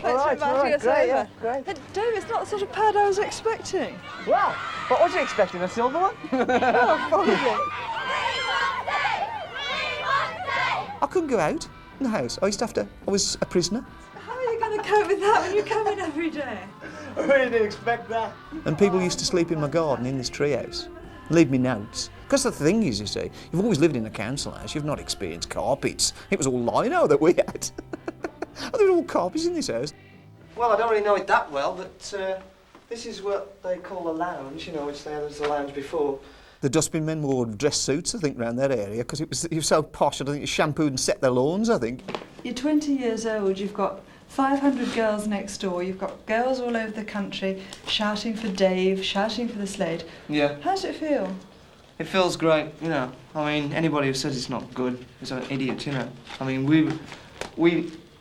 All right, great, yeah, great. Hey, Dave, it's not the sort of pad I was expecting. Wow, what was you expecting, a silver one? Oh, probably. I couldn't go out in the house. I was a prisoner. How are you going to cope with that when you come in every day? I really didn't expect that. And people used to sleep in my garden in this treehouse, leave me notes. Because the thing is, you see, you've always lived in a council house, you've not experienced carpets. It was all lino that we had. There were all carpets in this house. Well, I don't really know it that well, but this is what they call a lounge, you know, which they had as a lounge before. The dustbin men wore dress suits, I think, around that area, because it was so posh, I think it shampooed and set their lawns, I think. You're 20 years old, you've got 500 girls next door, you've got girls all over the country shouting for Dave, shouting for the Slade. Yeah. How does it feel? It feels great, you know. I mean, anybody who says it's not good is an idiot, you know. I mean, we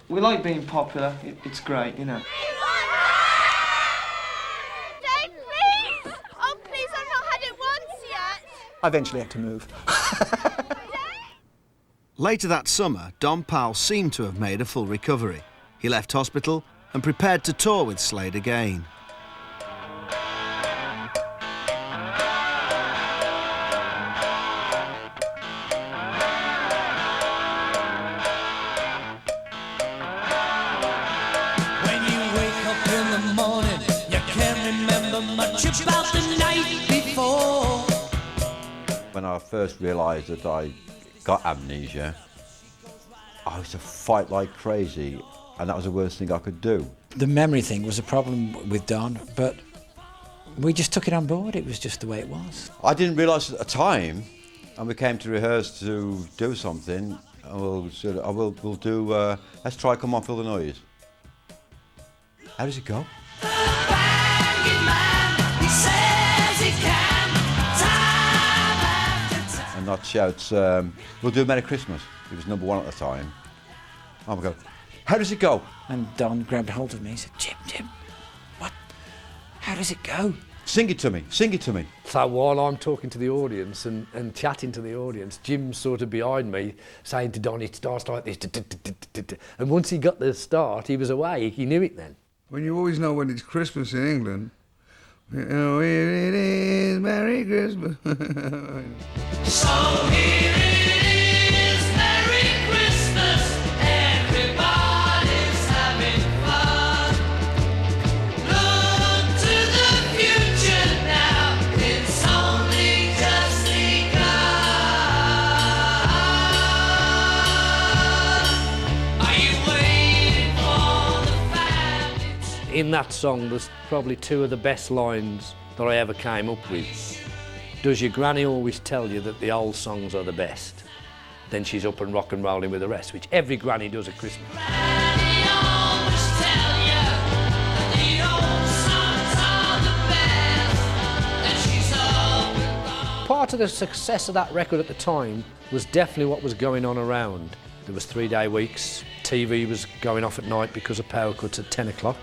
like being popular. It's great, you know. Dave, please! Oh, please, I've not had it once yet. I eventually had to move. Later that summer, Don Powell seemed to have made a full recovery. He left hospital and prepared to tour with Slade again. When you wake up in the morning, you can't remember much about the night before. When I first realised that I got amnesia, I used to fight like crazy, and that was the worst thing I could do. The memory thing was a problem with Don, but we just took it on board. It was just the way it was. I didn't realise at the time, and we came to rehearse to do something, and we'll do, let's try Come On Feel the Noise. How does it go? And that shouts, we'll do Merry Christmas. It was #1 at the time. Oh my God, how does it go? And Don grabbed hold of me and said, Jim, what? How does it go? Sing it to me, sing it to me. So while I'm talking to the audience and chatting to the audience, Jim's sort of behind me saying to Don, it starts like this. And once he got the start, he was away. He knew it then. When you always know when it's Christmas in England, you know, here it is, Merry Christmas. So here it is, Merry Christmas, everybody's having fun. Look to the future now, it's only just begun. Are you waiting for the family? In that song, there's probably two of the best lines that I ever came up with. Does your granny always tell you that the old songs are the best? Then she's up and rock and rolling with the rest, which every granny does at Christmas. Granny always tell you that the old songs are the best, and she's up. Part of the success of that record at the time was definitely what was going on around. There was 3-day weeks, TV was going off at night because of power cuts at 10 o'clock.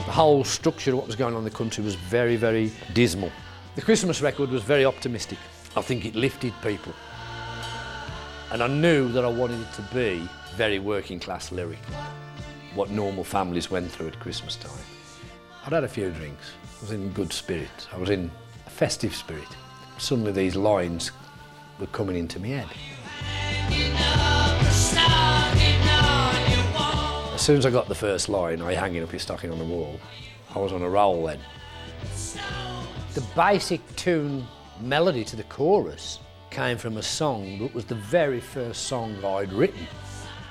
The whole structure of what was going on in the country was very, very dismal. The Christmas record was very optimistic. I think it lifted people. And I knew that I wanted it to be very working class lyric, what normal families went through at Christmas time. I'd had a few drinks, I was in good spirits, I was in a festive spirit. Suddenly these lines were coming into my head. As soon as I got the first line, I hanging up your stocking on the wall, I was on a roll then. The basic tune melody to the chorus came from a song that was the very first song I'd written.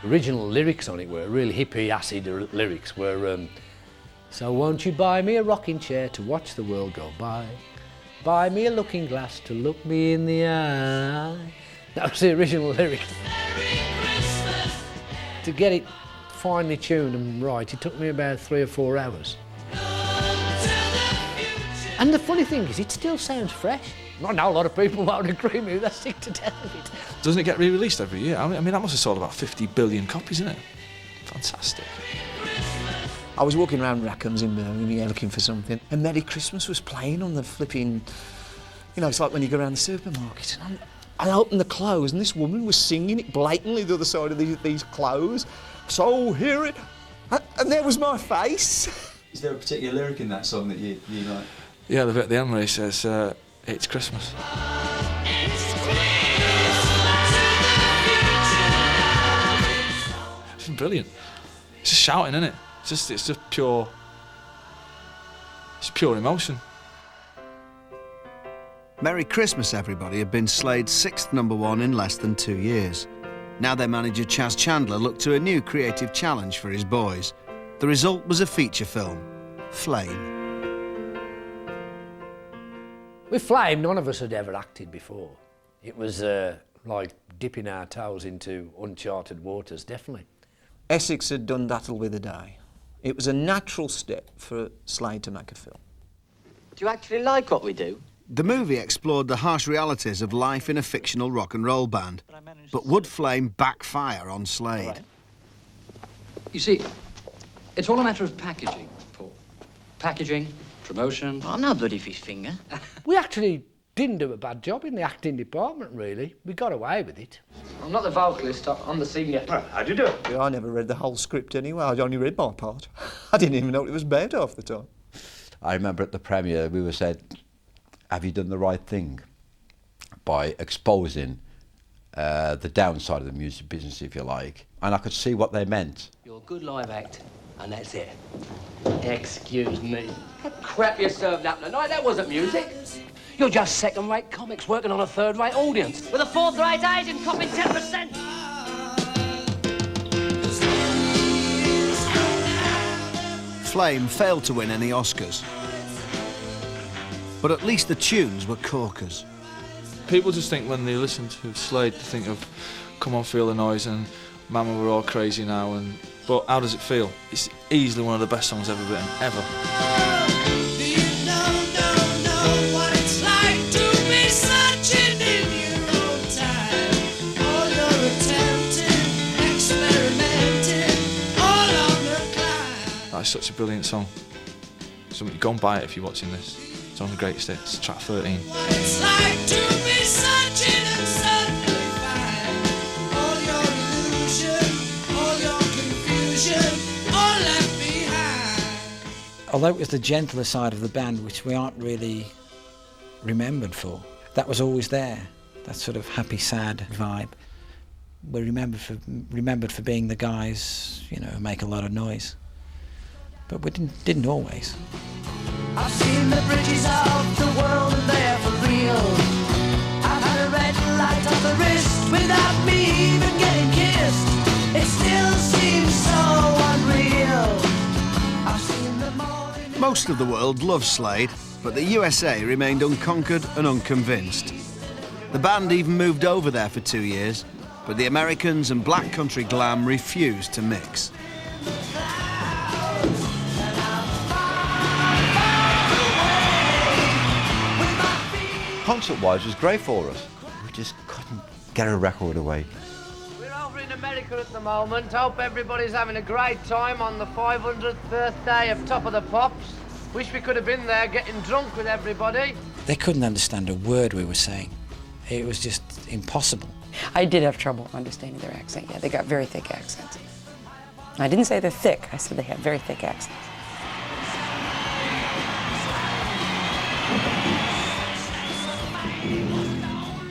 The original lyrics on it were really hippie acid lyrics were, so won't you buy me a rocking chair to watch the world go by? Buy me a looking glass to look me in the eye. That was the original lyric. To get it finely tuned and right, it took me about 3 or 4 hours. And the funny thing is, it still sounds fresh. I know a lot of people won't agree with me, they're sick to death of it. Doesn't it get re-released every year? I mean, that must have sold about 50 billion copies, isn't it? Fantastic. I was walking around Rackham's in Birmingham looking for something, and Merry Christmas was playing on the flipping, you know, it's like when you go around the supermarket. And I opened the clothes and this woman was singing it blatantly the other side of these clothes. So hear it, and there was my face. Is there a particular lyric in that song that you like? Yeah, the bit at the end where he says, it's Christmas. It's brilliant. It's just shouting, isn't it? It's just pure emotion. Merry Christmas, Everybody had been Slade's 6th #1 in less than 2 years. Now their manager Chas Chandler looked to a new creative challenge for his boys. The result was a feature film, Flame. With Flame, none of us had ever acted before. It was like dipping our toes into uncharted waters, definitely. Essex had done That'll Be the Day. It was a natural step for Slade to make a film. Do you actually like what we do? The movie explored the harsh realities of life in a fictional rock and roll band. But would Flame backfire on Slade? Right. You see, it's all a matter of packaging, Paul. Packaging, promotion. I'm no bloody fish finger. We actually didn't do a bad job in the acting department, really. We got away with it. I'm not the vocalist, I'm the senior. How'd you do it? Yeah, I never read the whole script anyway. I only read my part. I didn't even know what it was about half the time. I remember at the premiere we were said, have you done the right thing by exposing the downside of the music business, if you like? And I could see what they meant. You're a good live act, and that's it. Excuse me. That crap you served up tonight, that wasn't music. You're just second-rate comics working on a third-rate audience. With a fourth-rate agent copying 10%. Flame failed to win any Oscars. But at least the tunes were corkers. People just think when they listen to Slade, they think of Come On Feel the Noise and Mama We're All Crazy Now, but how does it feel? It's easily one of the best songs ever written, ever. That's such a brilliant song. So go and buy it if you're watching this. It's on the greatest hits, track 13. It's like to be searching and suddenly find all your illusion, all your confusion, all left behind. Although it was the gentler side of the band, which we aren't really remembered for, that was always there, that sort of happy, sad vibe. We're remembered for being the guys, you know, who make a lot of noise. But we didn't always. I've seen the bridges of the world and they're for real. I've had a red light on the wrist without me even getting kissed. It still seems so unreal. I've seen the morning. Most of the world loved Slade, but the USA remained unconquered and unconvinced. The band even moved over there for 2 years, but the Americans and black country glam refused to mix. Concert-wise, it was great for us. We just couldn't get a record away. We're over in America at the moment. Hope everybody's having a great time on the 500th birthday of Top of the Pops. Wish we could have been there getting drunk with everybody. They couldn't understand a word we were saying. It was just impossible. I did have trouble understanding their accent, yeah. They got very thick accents. I didn't say they're thick, I said they had very thick accents.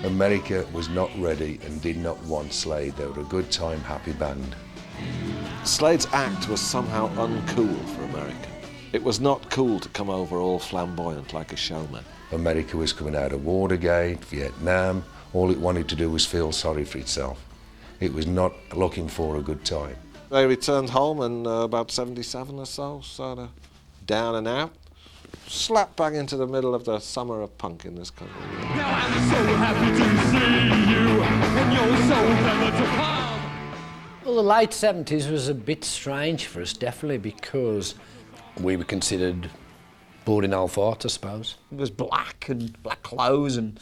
America was not ready and did not want Slade. They were a good time, happy band. Slade's act was somehow uncool for America. It was not cool to come over all flamboyant like a showman. America was coming out of Watergate, Vietnam. All it wanted to do was feel sorry for itself. It was not looking for a good time. They returned home in about 77 or so, sort of down and out. Slap bang into the middle of the summer of punk in this country. Now I'm so happy to see you, and you're so clever to come. Well, the late 70s was a bit strange for us, definitely, because we were considered boarding old fart, I suppose. It was black and black clothes and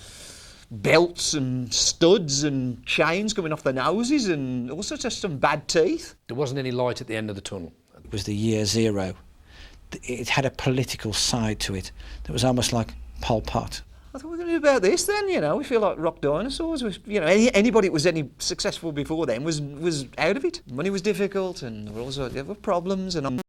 belts and studs and chains coming off their noses and all sorts of some bad teeth. There wasn't any light at the end of the tunnel. It was the year zero. It had a political side to it that was almost like Pol Pot. I thought, we're going to do about this then, you know. We feel like rock dinosaurs. You know, anybody that was any successful before then was out of it. Money was difficult, and there were problems, and